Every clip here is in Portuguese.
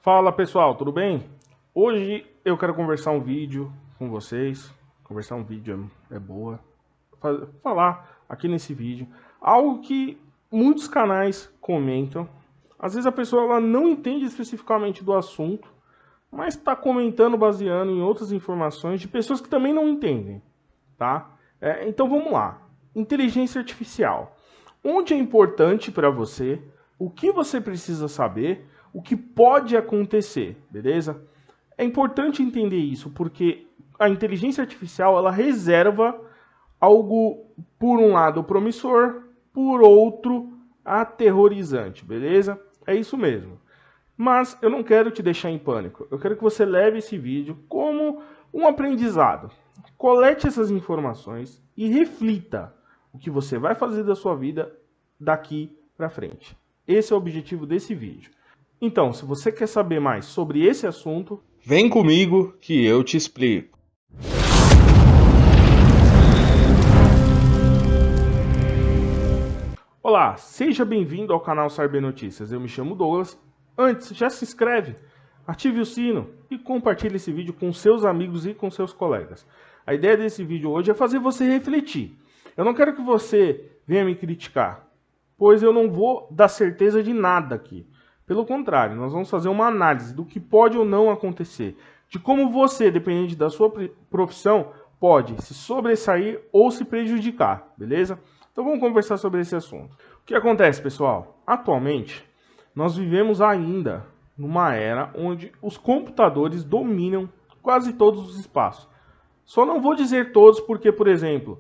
Fala pessoal, tudo bem? Hoje eu quero conversar um vídeo com vocês. Conversar um vídeo é boa. Falar aqui nesse vídeo algo que muitos canais comentam. Às vezes a pessoa ela não entende especificamente do assunto, mas está comentando baseando em outras informações de pessoas que também não entendem, tá? Então vamos lá. Inteligência artificial. Onde é importante para você? O que você precisa saber? O que pode acontecer, beleza? É importante entender isso porque a inteligência artificial ela reserva algo por um lado promissor, por outro aterrorizante, beleza? É isso mesmo. Mas eu não quero te deixar em pânico. Eu quero que você leve esse vídeo como um aprendizado. Colete essas informações e reflita o que você vai fazer da sua vida daqui para frente. Esse é o objetivo desse vídeo. Então, se você quer saber mais sobre esse assunto, vem comigo que eu te explico. Olá, seja bem-vindo ao canal Cyber Notícias. Eu me chamo Douglas. Antes, já se inscreve, ative o sino e compartilhe esse vídeo com seus amigos e com seus colegas. A ideia desse vídeo hoje é fazer você refletir. Eu não quero que você venha me criticar, pois eu não vou dar certeza de nada aqui. Pelo contrário, nós vamos fazer uma análise do que pode ou não acontecer, de como você, dependente da sua profissão, pode se sobressair ou se prejudicar, beleza? Então vamos conversar sobre esse assunto. O que acontece, pessoal? Atualmente, nós vivemos ainda numa era onde os computadores dominam quase todos os espaços. Só não vou dizer todos porque, por exemplo,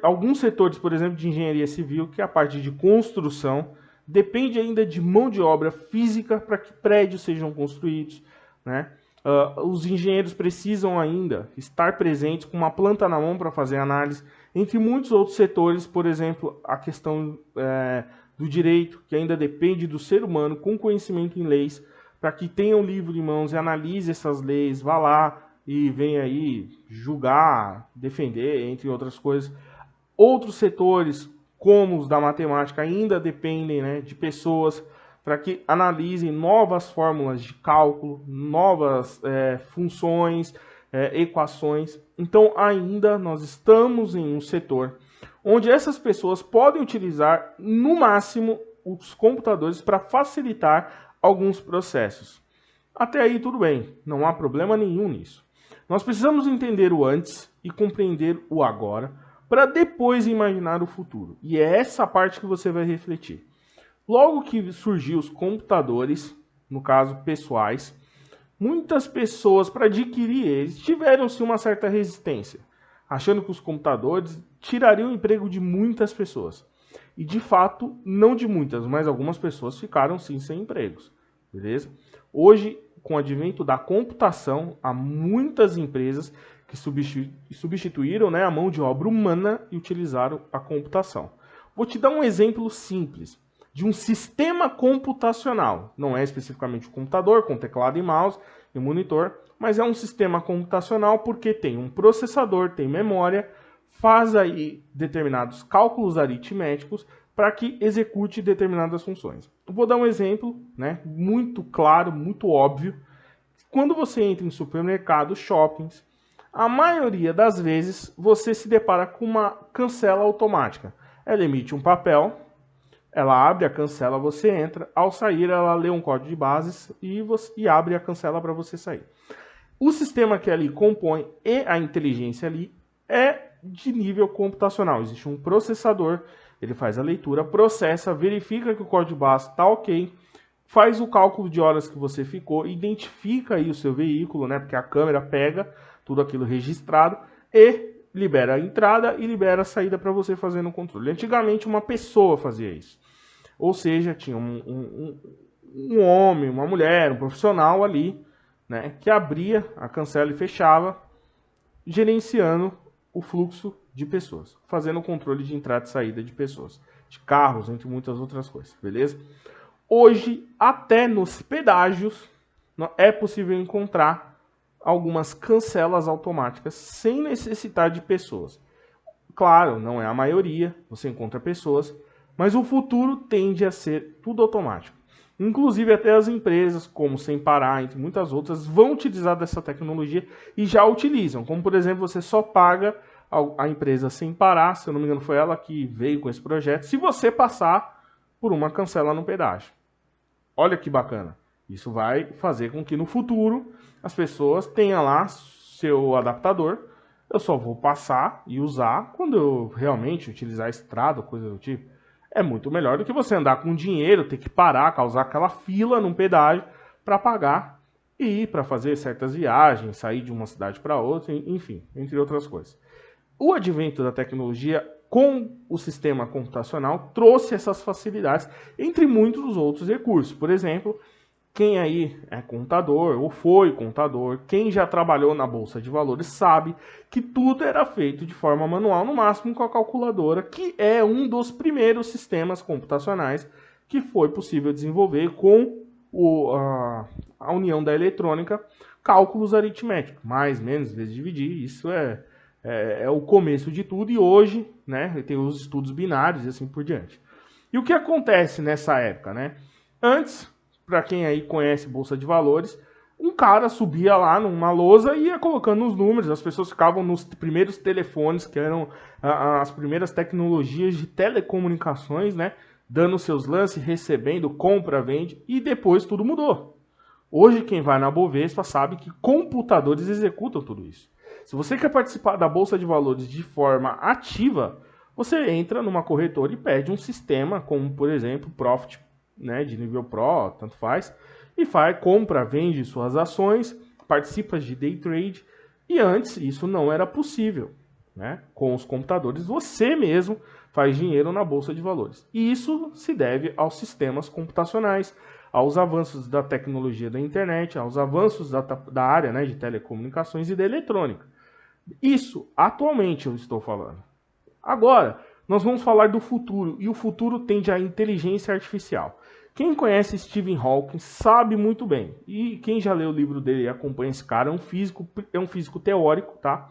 alguns setores, por exemplo, de engenharia civil, que é a parte de construção, depende ainda de mão de obra física para que prédios sejam construídos, né? Os engenheiros precisam ainda estar presentes com uma planta na mão para fazer análise, entre muitos outros setores, por exemplo, a questão do direito, que ainda depende do ser humano com conhecimento em leis, para que tenha um livro em mãos e analise essas leis, vá lá e venha aí julgar, defender, entre outras coisas. Outros setores, como os da matemática, ainda dependem, né, de pessoas para que analisem novas fórmulas de cálculo, novas funções, equações. Então, ainda nós estamos em um setor onde essas pessoas podem utilizar, no máximo, os computadores para facilitar alguns processos. Até aí tudo bem, não há problema nenhum nisso. Nós precisamos entender o antes e compreender o agora, para depois imaginar o futuro. E é essa parte que você vai refletir. Logo que surgiu os computadores, no caso pessoais, muitas pessoas, para adquirir eles, tiveram-se uma certa resistência, achando que os computadores tirariam o emprego de muitas pessoas. E de fato, não de muitas, mas algumas pessoas ficaram sim sem empregos. Beleza? Hoje, com o advento da computação, há muitas empresas que substituíram, né, a mão de obra humana e utilizaram a computação. Vou te dar um exemplo simples de um sistema computacional. Não é especificamente um computador com teclado e mouse e monitor, mas é um sistema computacional porque tem um processador, tem memória, faz aí determinados cálculos aritméticos para que execute determinadas funções. Vou dar um exemplo, né, muito claro, muito óbvio. Quando você entra em supermercados, shoppings, a maioria das vezes você se depara com uma cancela automática. Ela emite um papel, ela abre a cancela, você entra, ao sair ela lê um código de barras e abre a cancela para você sair. O sistema que ali compõe e a inteligência ali é de nível computacional. Existe um processador, ele faz a leitura, processa, verifica que o código de barras está ok, faz o cálculo de horas que você ficou, identifica aí o seu veículo, né, porque a câmera pega tudo aquilo registrado e libera a entrada e libera a saída para você fazer no controle. Antigamente uma pessoa fazia isso, ou seja, tinha um homem, uma mulher, um profissional ali, né, que abria a cancela e fechava, gerenciando o fluxo de pessoas, fazendo o controle de entrada e saída de pessoas, de carros, entre muitas outras coisas, beleza? Hoje, até nos pedágios, é possível encontrar algumas cancelas automáticas sem necessitar de pessoas. Claro, não é a maioria, você encontra pessoas, mas o futuro tende a ser tudo automático. Inclusive até as empresas, como Sem Parar, entre muitas outras, vão utilizar dessa tecnologia e já utilizam. Como, por exemplo, você só paga a empresa Sem Parar, se eu não me engano foi ela que veio com esse projeto, se você passar por uma cancela no pedágio. Olha que bacana. Isso vai fazer com que no futuro as pessoas tenham lá seu adaptador. Eu só vou passar e usar quando eu realmente utilizar a estrada, coisa do tipo. É muito melhor do que você andar com dinheiro, ter que parar, causar aquela fila num pedágio para pagar e ir para fazer certas viagens, sair de uma cidade para outra, enfim, entre outras coisas. O advento da tecnologia com o sistema computacional trouxe essas facilidades, entre muitos outros recursos. Por exemplo, quem aí é contador ou foi contador, quem já trabalhou na Bolsa de Valores sabe que tudo era feito de forma manual, no máximo com a calculadora, que é um dos primeiros sistemas computacionais que foi possível desenvolver com a união da eletrônica, cálculos aritméticos, mais, menos, vezes dividir, isso é o começo de tudo e hoje, né, tem os estudos binários e assim por diante. E o que acontece nessa época, né? Antes, para quem aí conhece Bolsa de Valores, um cara subia lá numa lousa e ia colocando os números, as pessoas ficavam nos primeiros telefones, que eram as primeiras tecnologias de telecomunicações, né? Dando seus lances, recebendo, compra, vende, e depois tudo mudou. Hoje quem vai na Bovespa sabe que computadores executam tudo isso. Se você quer participar da Bolsa de Valores de forma ativa, você entra numa corretora e pede um sistema, como por exemplo Profit, né, de nível Pro, tanto faz, e compra, vende suas ações, participa de day trade, e antes isso não era possível, né? Com os computadores você mesmo faz dinheiro na Bolsa de Valores. E isso se deve aos sistemas computacionais, aos avanços da tecnologia da internet, aos avanços da área, né, de telecomunicações e da eletrônica. Isso, atualmente eu estou falando. Agora, nós vamos falar do futuro, e o futuro tende à inteligência artificial. Quem conhece Stephen Hawking sabe muito bem, e quem já leu o livro dele e acompanha esse cara, é um físico teórico, tá?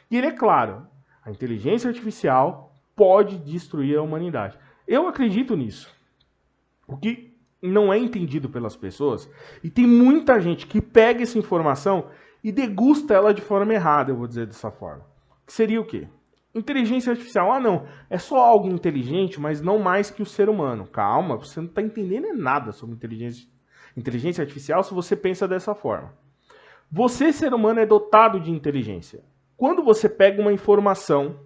E ele é claro, a inteligência artificial pode destruir a humanidade. Eu acredito nisso. O que não é entendido pelas pessoas, e tem muita gente que pega essa informação e degusta ela de forma errada, eu vou dizer dessa forma. Que seria o quê? Inteligência artificial, não, é só algo inteligente, mas não mais que o ser humano. Calma, você não está entendendo nada sobre inteligência artificial se você pensa dessa forma. Você, ser humano, é dotado de inteligência. Quando você pega uma informação,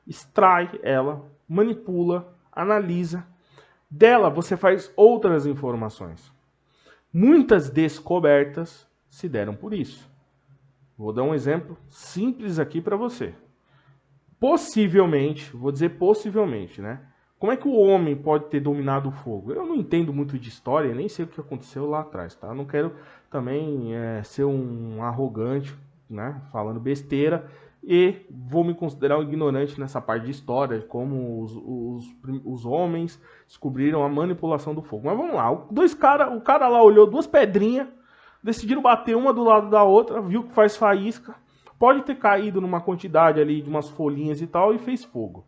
extrai ela, manipula, analisa, dela você faz outras informações. Muitas descobertas se deram por isso. Vou dar um exemplo simples aqui para você. Possivelmente, vou dizer possivelmente, né? Como é que o homem pode ter dominado o fogo? Eu não entendo muito de história, nem sei o que aconteceu lá atrás, tá? Eu não quero também ser um arrogante, né? Falando besteira, e vou me considerar um ignorante nessa parte de história, de como os homens descobriram a manipulação do fogo. Mas vamos lá, o cara lá olhou duas pedrinhas, decidiram bater uma do lado da outra, viu que faz faísca, pode ter caído numa quantidade ali de umas folhinhas e tal e fez fogo.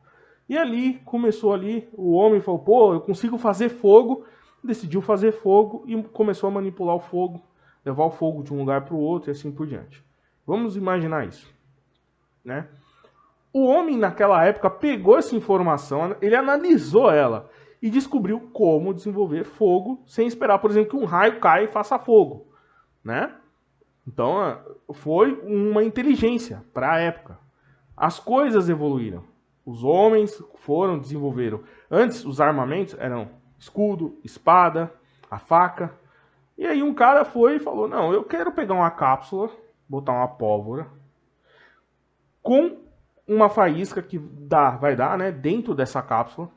E ali, começou ali, o homem falou, pô, eu consigo fazer fogo, decidiu fazer fogo e começou a manipular o fogo, levar o fogo de um lugar para o outro e assim por diante. Vamos imaginar isso, né? O homem naquela época pegou essa informação, ele analisou ela e descobriu como desenvolver fogo sem esperar, por exemplo, que um raio caia e faça fogo, né? Então, foi uma inteligência para a época. As coisas evoluíram. Os homens desenvolveram. Antes, os armamentos eram escudo, espada, a faca. E aí um cara foi e falou, não, eu quero pegar uma cápsula, botar uma pólvora, com uma faísca que vai dar, né, dentro dessa cápsula.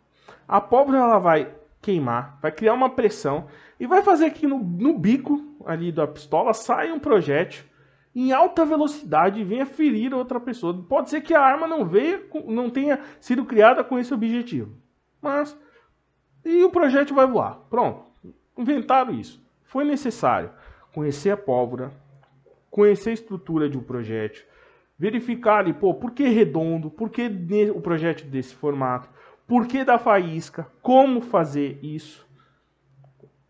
A pólvora ela vai queimar, vai criar uma pressão e vai fazer que no bico ali da pistola saia um projétil em alta velocidade e venha ferir outra pessoa. Pode ser que a arma não tenha sido criada com esse objetivo, mas e o projétil vai voar. Pronto, inventaram isso. Foi necessário conhecer a pólvora, conhecer a estrutura de um projétil, verificar ali, pô, por que redondo, por que o projétil desse formato, por que da faísca, como fazer isso.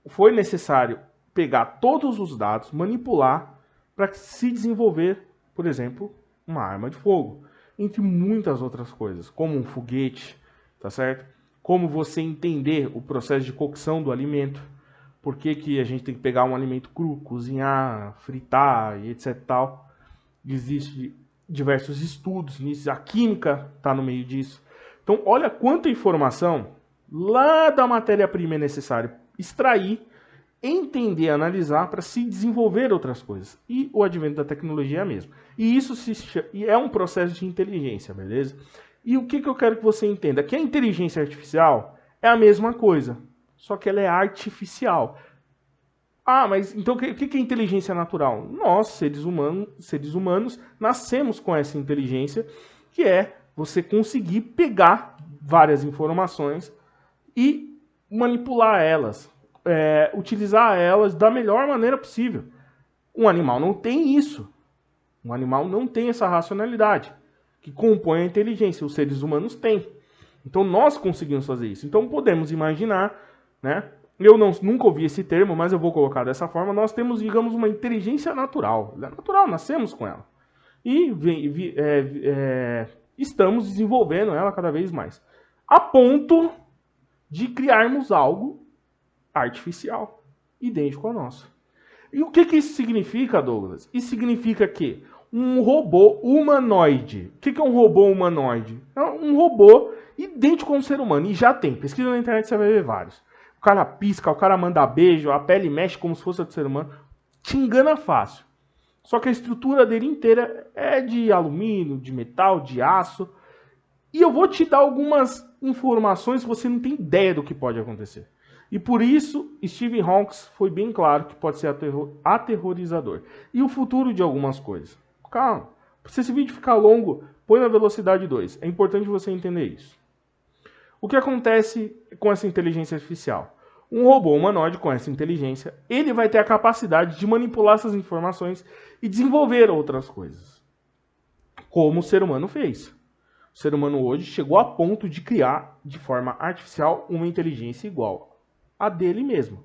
foi necessário pegar todos os dados, manipular para se desenvolver, por exemplo, uma arma de fogo, entre muitas outras coisas, como um foguete, tá certo? Como você entender o processo de cocção do alimento, por que a gente tem que pegar um alimento cru, cozinhar, fritar e etc tal. Existem diversos estudos nisso, a química está no meio disso. Então, olha quanta informação lá da matéria-prima é necessário extrair, entender, analisar para se desenvolver outras coisas. E o advento da tecnologia é a mesma. E isso é um processo de inteligência, beleza? E o que eu quero que você entenda? Que a inteligência artificial é a mesma coisa, só que ela é artificial. Ah, mas então o que é inteligência natural? Nós, seres humanos, nascemos com essa inteligência, que é você conseguir pegar várias informações e manipular elas, utilizar elas da melhor maneira possível. Um animal não tem isso. Um animal não tem essa racionalidade que compõe a inteligência. Os seres humanos têm. Então nós conseguimos fazer isso. Então podemos imaginar, né? Eu nunca ouvi esse termo, mas eu vou colocar dessa forma. Nós temos, digamos, uma inteligência natural. Ela é natural, nascemos com ela. E estamos desenvolvendo ela cada vez mais. A ponto de criarmos algo artificial, idêntico ao nosso. E o que isso significa, Douglas? Isso significa que um robô humanoide. O que é um robô humanoide? É um robô idêntico a um ser humano. E já tem. Pesquisa na internet, você vai ver vários. O cara pisca, o cara manda beijo, a pele mexe como se fosse a do ser humano. Te engana fácil. Só que a estrutura dele inteira é de alumínio, de metal, de aço. E eu vou te dar algumas informações que você não tem ideia do que pode acontecer. E por isso, Stephen Hawking foi bem claro que pode ser aterrorizador. E o futuro de algumas coisas. Calma. Se esse vídeo ficar longo, põe na velocidade 2. É importante você entender isso. O que acontece com essa inteligência artificial? Um robô humanoide com essa inteligência, ele vai ter a capacidade de manipular essas informações e desenvolver outras coisas. Como o ser humano fez. O ser humano hoje chegou a ponto de criar, de forma artificial, uma inteligência igual a dele mesmo.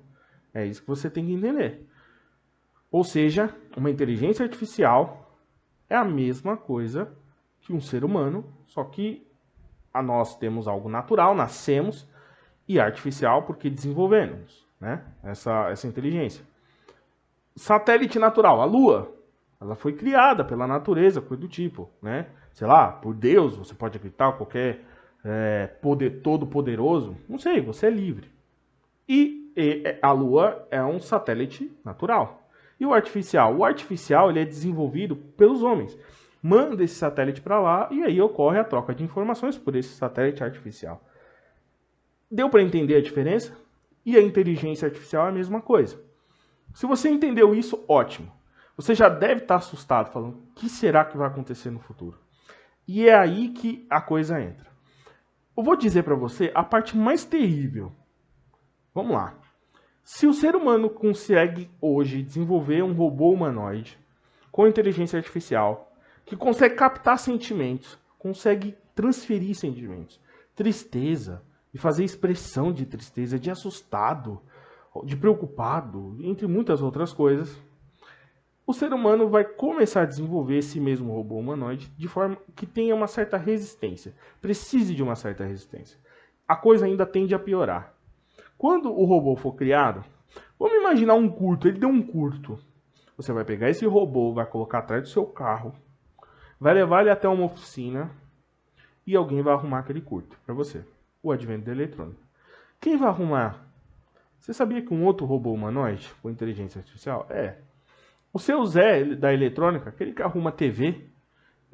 É isso que você tem que entender. Ou seja, uma inteligência artificial é a mesma coisa que um ser humano, só que nós temos algo natural, nascemos, e artificial porque desenvolvemos, né? essa inteligência. Satélite natural, a Lua, ela foi criada pela natureza, coisa do tipo, né? Sei lá, por Deus, você pode acreditar, qualquer poder todo poderoso, não sei, você é livre. E a Lua é um satélite natural. E o artificial? O artificial ele é desenvolvido pelos homens. Manda esse satélite para lá e aí ocorre a troca de informações por esse satélite artificial. Deu para entender a diferença? E a inteligência artificial é a mesma coisa. Se você entendeu isso, ótimo. Você já deve estar assustado, falando, o que será que vai acontecer no futuro? E é aí que a coisa entra. Eu vou dizer para você a parte mais terrível. Vamos lá. Se o ser humano consegue hoje desenvolver um robô humanoide com inteligência artificial, que consegue captar sentimentos, consegue transferir sentimentos, tristeza, e fazer expressão de tristeza, de assustado, de preocupado, entre muitas outras coisas, o ser humano vai começar a desenvolver esse mesmo robô humanoide de forma que tenha uma certa resistência, precise de uma certa resistência. A coisa ainda tende a piorar. Quando o robô for criado, vamos imaginar um curto, ele deu um curto. Você vai pegar esse robô, vai colocar atrás do seu carro, vai levar ele até uma oficina e alguém vai arrumar aquele curto para você. O advento da eletrônica. Quem vai arrumar? Você sabia que um outro robô humanoide com inteligência artificial? O seu Zé da eletrônica, aquele que arruma TV,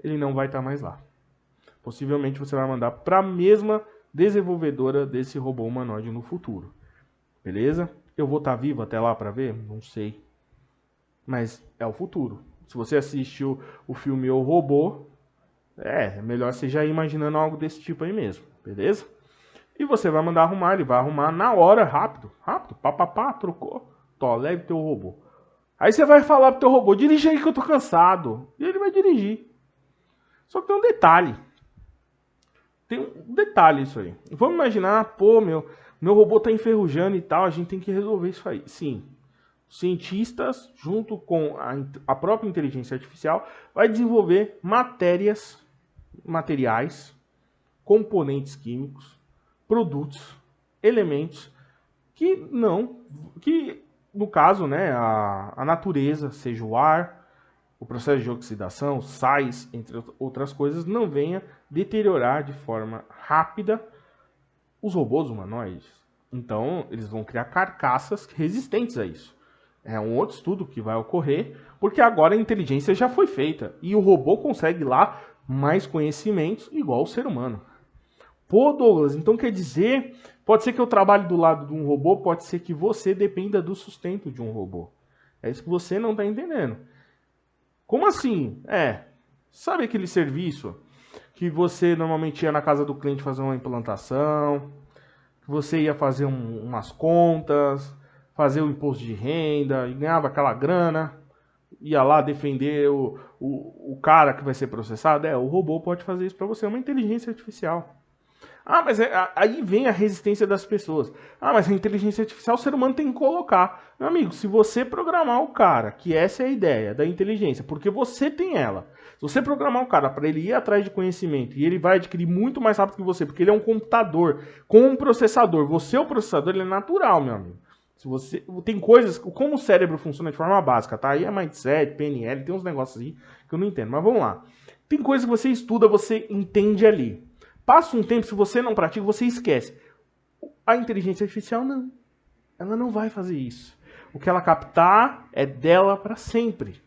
ele não vai estar mais lá. Possivelmente você vai mandar para a mesma desenvolvedora desse robô humanoide no futuro. Beleza? Eu vou estar vivo até lá para ver? Não sei. Mas é o futuro. Se você assistiu o filme O Robô, é melhor você já ir imaginando algo desse tipo aí mesmo. Beleza? E você vai mandar arrumar, ele vai arrumar na hora, rápido, papapá, trocou, leve teu robô. Aí você vai falar pro teu robô, dirige aí que eu tô cansado. E ele vai dirigir. Só que tem um detalhe. Tem um detalhe isso aí. Vamos imaginar, meu robô tá enferrujando e tal, a gente tem que resolver isso aí. Sim, cientistas, junto com a própria inteligência artificial, vai desenvolver materiais, componentes químicos, produtos, elementos que no caso, né, a natureza, seja o ar, o processo de oxidação, sais, entre outras coisas, não venha deteriorar de forma rápida os robôs humanoides. Então, eles vão criar carcaças resistentes a isso. É um outro estudo que vai ocorrer, porque agora a inteligência já foi feita e o robô consegue lá mais conhecimentos igual o ser humano. Pô, Douglas, então quer dizer, pode ser que eu trabalhe do lado de um robô, pode ser que você dependa do sustento de um robô. É isso que você não está entendendo. Como assim? Sabe aquele serviço que você normalmente ia na casa do cliente fazer uma implantação, que você ia fazer umas contas, fazer o imposto de renda e ganhava aquela grana, ia lá defender o cara que vai ser processado? O robô pode fazer isso para você, é uma inteligência artificial. Ah, mas aí vem a resistência das pessoas. Ah, mas a inteligência artificial o ser humano tem que colocar. Meu amigo, se você programar o cara, que essa é a ideia da inteligência, porque você tem ela. Se você programar o cara para ele ir atrás de conhecimento e ele vai adquirir muito mais rápido que você, porque ele é um computador com um processador. Você, o processador, ele é natural, meu amigo. Se você tem coisas, como o cérebro funciona de forma básica, tá? Aí é mindset, PNL, tem uns negócios aí que eu não entendo, mas vamos lá. Tem coisas que você estuda, você entende ali. Passa um tempo, se você não pratica, você esquece. A inteligência artificial não. Ela não vai fazer isso. O que ela captar é dela para sempre.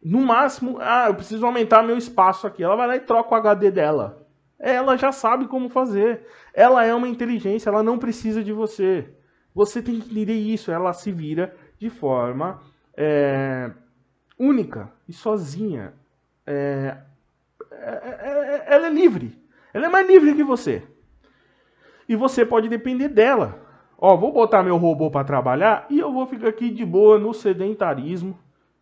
No máximo, eu preciso aumentar meu espaço aqui. Ela vai lá e troca o HD dela. Ela já sabe como fazer. Ela é uma inteligência, ela não precisa de você. Você tem que entender isso. Ela se vira de forma única e sozinha. Ela é livre. Ela é mais livre que você. E você pode depender dela. Vou botar meu robô para trabalhar e eu vou ficar aqui de boa no sedentarismo.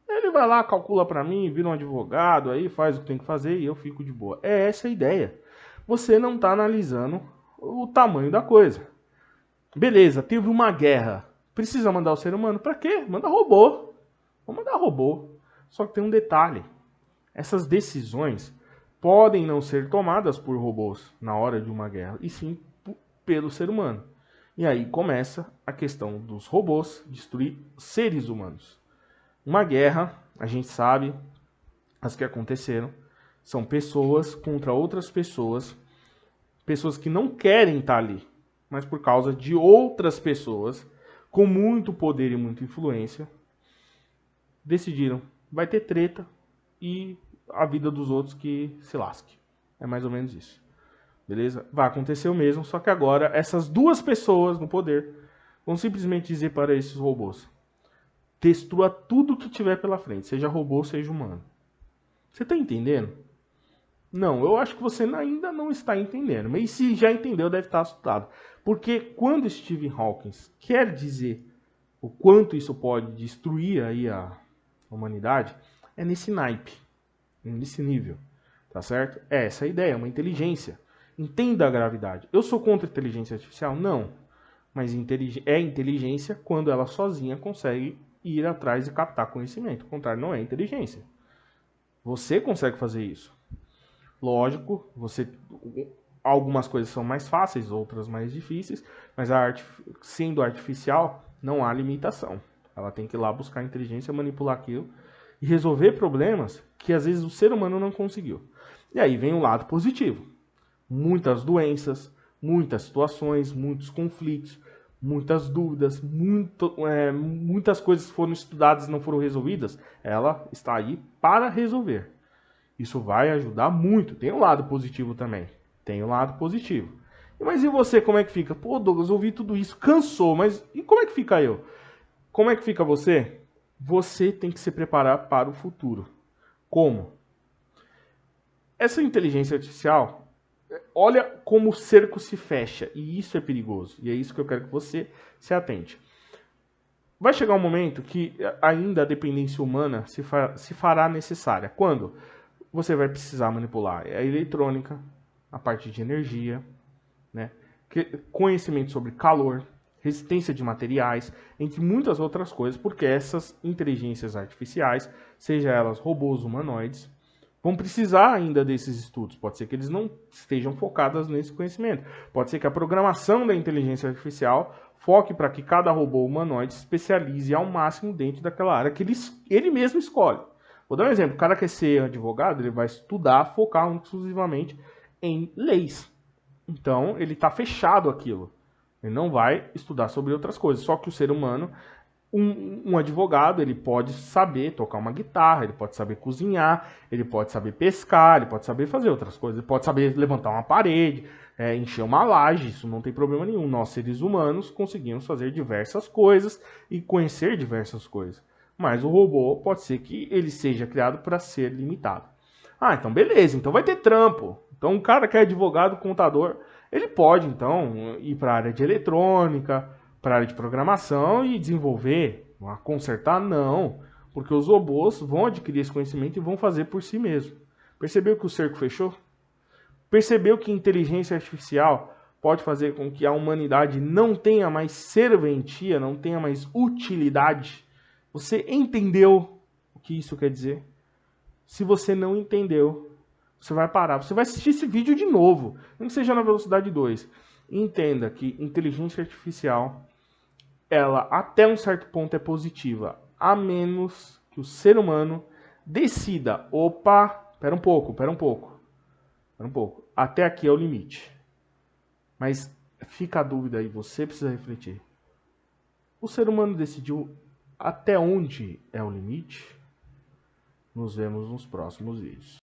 Ele vai lá, calcula para mim, vira um advogado, aí faz o que tem que fazer e eu fico de boa. É essa a ideia. Você não está analisando o tamanho da coisa. Beleza, teve uma guerra. Precisa mandar o ser humano? Para quê? Manda robô. Vou mandar robô. Só que tem um detalhe. Essas decisões podem não ser tomadas por robôs na hora de uma guerra, e sim pelo ser humano. E aí começa a questão dos robôs destruir seres humanos. Uma guerra, a gente sabe, as que aconteceram, são pessoas contra outras pessoas, pessoas que não querem estar ali, mas por causa de outras pessoas com muito poder e muita influência, decidiram, vai ter treta e a vida dos outros que se lasque. É mais ou menos isso. Beleza? Vai acontecer o mesmo, só que agora essas duas pessoas no poder vão simplesmente dizer para esses robôs: destrua tudo que tiver pela frente, seja robô, seja humano. Você está entendendo? Não, eu acho que você ainda não está entendendo. Mas se já entendeu, deve estar assustado. Porque quando Stephen Hawking quer dizer o quanto isso pode destruir aí a humanidade, é nesse naipe. Nesse nível, tá certo? É essa a ideia, uma inteligência. Entenda a gravidade. Eu sou contra a inteligência artificial? Não. Mas é inteligência quando ela sozinha consegue ir atrás e captar conhecimento. O contrário não é inteligência. Você consegue fazer isso. Lógico, algumas coisas são mais fáceis, outras mais difíceis, mas sendo artificial, não há limitação. Ela tem que ir lá buscar inteligência, manipular aquilo e resolver problemas que às vezes o ser humano não conseguiu. E aí vem o lado positivo. Muitas doenças, muitas situações, muitos conflitos, muitas dúvidas, muitas coisas que foram estudadas e não foram resolvidas, ela está aí para resolver. Isso vai ajudar muito. Tem um lado positivo também. Tem um lado positivo. Mas e você, como é que fica? Pô, Douglas, ouvi tudo isso, cansou, mas e como é que fica eu? Como é que fica você? Você tem que se preparar para o futuro. Como? Essa inteligência artificial, olha como o cerco se fecha. E isso é perigoso. E é isso que eu quero que você se atente. Vai chegar um momento que ainda a dependência humana se fará necessária. Quando? Você vai precisar manipular a eletrônica, a parte de energia, né? conhecimento sobre calor, resistência de materiais, entre muitas outras coisas, porque essas inteligências artificiais, seja elas robôs humanoides, vão precisar ainda desses estudos. Pode ser que eles não estejam focados nesse conhecimento. Pode ser que a programação da inteligência artificial foque para que cada robô humanoide se especialize ao máximo dentro daquela área que ele mesmo escolhe. Vou dar um exemplo. O cara quer ser advogado, ele vai estudar, focar exclusivamente em leis. Então, ele está fechado àquilo. Ele não vai estudar sobre outras coisas. Só que o ser humano, um advogado, ele pode saber tocar uma guitarra, ele pode saber cozinhar, ele pode saber pescar, ele pode saber fazer outras coisas, ele pode saber levantar uma parede, encher uma laje, isso não tem problema nenhum. Nós, seres humanos, conseguimos fazer diversas coisas e conhecer diversas coisas. Mas o robô pode ser que ele seja criado para ser limitado. Ah, então beleza, então vai ter trampo. Então um cara que é advogado, contador, ele pode então ir para a área de eletrônica, para a área de programação e desenvolver, consertar, não. Porque os robôs vão adquirir esse conhecimento e vão fazer por si mesmos. Percebeu que o cerco fechou? Percebeu que inteligência artificial pode fazer com que a humanidade não tenha mais serventia, não tenha mais utilidade? Você entendeu o que isso quer dizer? Se você não entendeu, você vai parar. Você vai assistir esse vídeo de novo, nem que seja na velocidade 2. Entenda que inteligência artificial, ela até um certo ponto é positiva, a menos que o ser humano decida, opa, pera um pouco. Até aqui é o limite. Mas fica a dúvida aí, você precisa refletir. O ser humano decidiu até onde é o limite? Nos vemos nos próximos vídeos.